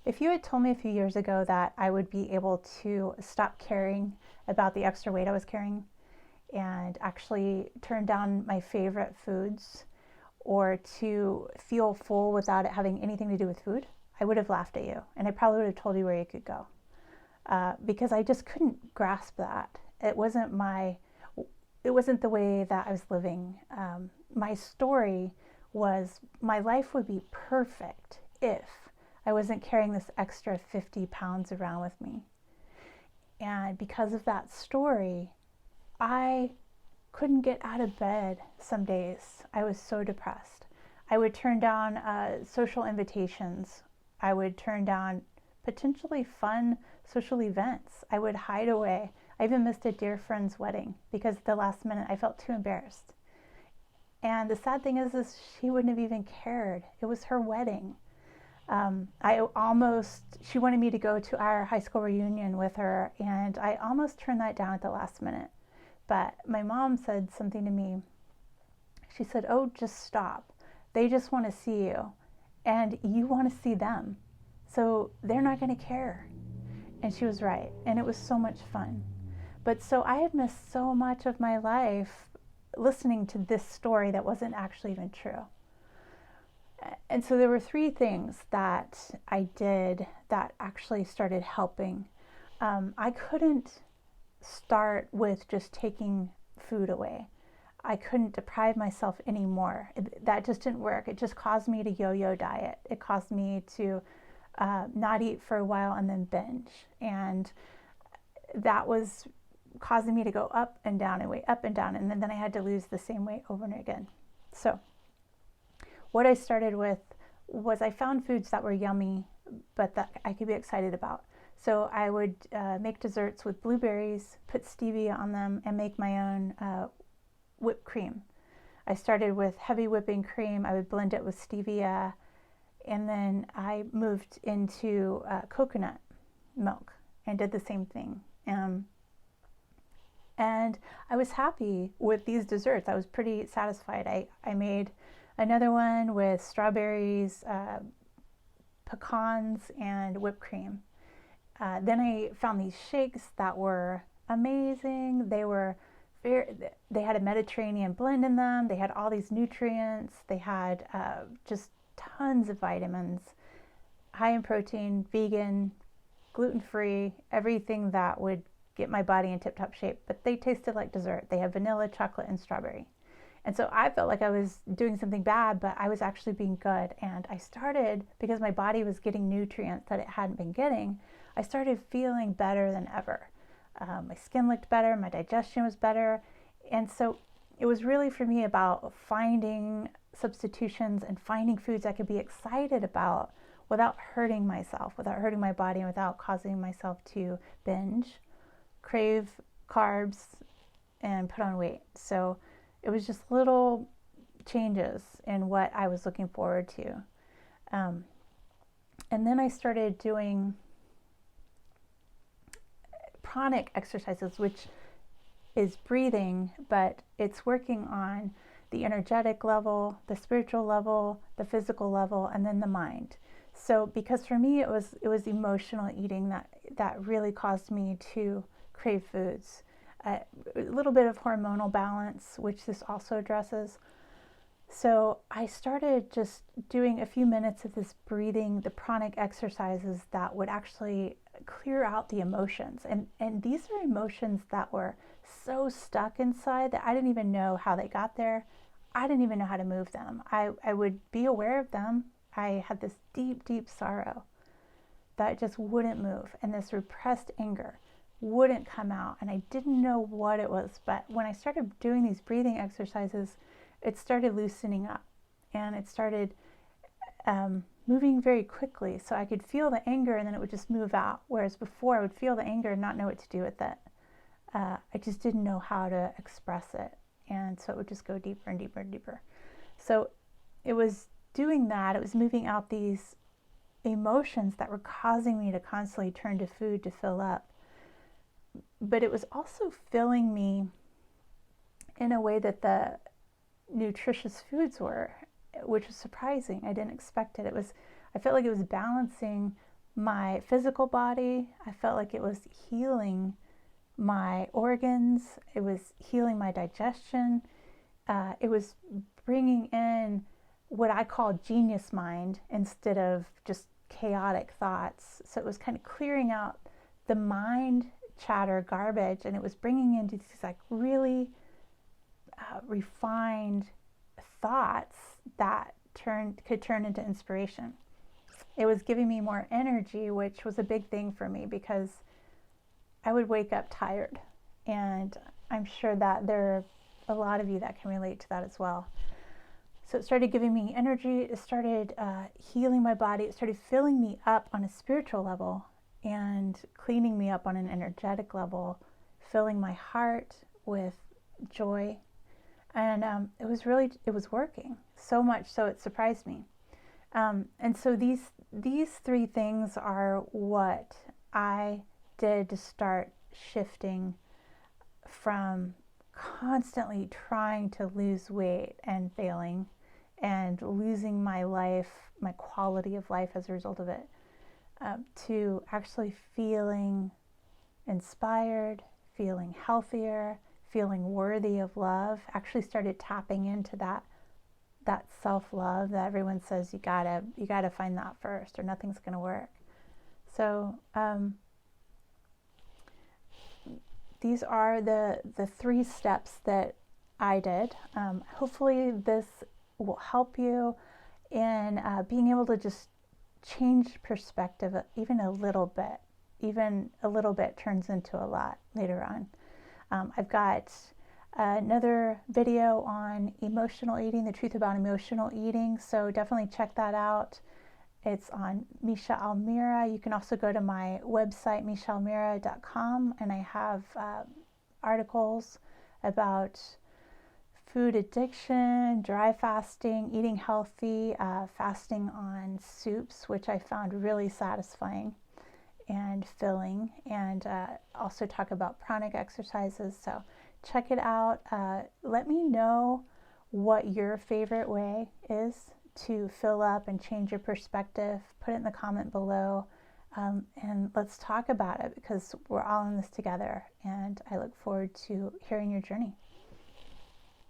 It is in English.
If you had told me a few years ago that I would be able to stop caring about the extra weight I was carrying and actually turn down my favorite foods or to feel full without it having anything to do with food, I would have laughed at you and I probably would have told you where you could go, because I just couldn't grasp that. It wasn't the way that I was living. My story was my life would be perfect if I wasn't carrying this extra 50 pounds around with me. And because of that story, I couldn't get out of bed some days. I was so depressed. I would turn down social invitations. I would turn down potentially fun social events. I would hide away. I even missed a dear friend's wedding because at the last minute I felt too embarrassed. And the sad thing is she wouldn't have even cared. It was her wedding. She wanted me to go to our high school reunion with her, and I almost turned that down at the last minute. But my mom said something to me. She said, "Oh, just stop. They just want to see you, and you want to see them. So they're not going to care." And she was right, and it was so much fun. But so I had missed so much of my life listening to this story that wasn't actually even true. And so there were three things that I did that actually started helping. I couldn't start with just taking food away. I couldn't deprive myself anymore. That just didn't work. It just caused me to yo-yo diet. It caused me to not eat for a while and then binge. And that was causing me to go up and down and weight up and down. And then I had to lose the same weight over and again. So what I started with was I found foods that were yummy, but that I could be excited about. So I would make desserts with blueberries, put stevia on them, and make my own whipped cream. I started with heavy whipping cream. I would blend it with stevia, and then I moved into coconut milk and did the same thing. And I was happy with these desserts. I was pretty satisfied. I made another one with strawberries, pecans, and whipped cream. Then I found these shakes that were amazing. They had a Mediterranean blend in them. They had all these nutrients. They had just tons of vitamins, high in protein, vegan, gluten-free, everything that would get my body in tip-top shape. But they tasted like dessert. They had vanilla, chocolate, and strawberry. And so I felt like I was doing something bad, but I was actually being good. And I started, because my body was getting nutrients that it hadn't been getting, I started feeling better than ever. My skin looked better, my digestion was better. And so it was really for me about finding substitutions and finding foods I could be excited about without hurting myself, without hurting my body, and without causing myself to binge, crave carbs, and put on weight. So it was just little changes in what I was looking forward to. And then I started doing pranic exercises, which is breathing, but it's working on the energetic level, the spiritual level, the physical level, and then the mind. So because for me it was emotional eating that really caused me to crave foods. A little bit of hormonal balance, which this also addresses. So I started just doing a few minutes of this breathing, the pranic exercises that would actually clear out the emotions. And these are emotions that were so stuck inside that I didn't even know how they got there. I didn't even know how to move them. I would be aware of them. I had this deep, deep sorrow that just wouldn't move, and this repressed anger wouldn't come out, and I didn't know what it was. But when I started doing these breathing exercises, it started loosening up, and it started moving very quickly, so I could feel the anger and then it would just move out, whereas before I would feel the anger and not know what to do with it. I just didn't know how to express it, and so it would just go deeper and deeper and deeper. So it was doing that, it was moving out these emotions that were causing me to constantly turn to food to fill up. But it was also filling me in a way that the nutritious foods were, which was surprising. I didn't expect it. I felt like it was balancing my physical body. I felt like it was healing my organs. It was healing my digestion. It was bringing in what I call genius mind instead of just chaotic thoughts. So it was kind of clearing out the mind chatter garbage, and it was bringing in these like really refined thoughts that could turn into inspiration. It was giving me more energy, which was a big thing for me because I would wake up tired, and I'm sure that there are a lot of you that can relate to that as well. So it started giving me energy, it started healing my body, it started filling me up on a spiritual level and cleaning me up on an energetic level, filling my heart with joy. And it was working so much so it surprised me. And so these three things are what I did to start shifting from constantly trying to lose weight and failing and losing my life, my quality of life as a result of it, to actually feeling inspired, feeling healthier, feeling worthy of love. Actually started tapping into that self-love that everyone says you gotta find that first or nothing's gonna work. So these are the 3 steps that I did. Hopefully this will help you in being able to just change perspective even a little bit. Even a little bit turns into a lot later on. I've got another video on emotional eating, the truth about emotional eating, so definitely check that out. It's on Misha Almira. You can also go to my website, mishaalmira.com, and I have articles about food addiction, dry fasting, eating healthy, fasting on soups, which I found really satisfying and filling, and also talk about pranic exercises. So check it out. Let me know what your favorite way is to fill up and change your perspective. Put it in the comment below, and let's talk about it because we're all in this together, and I look forward to hearing your journey.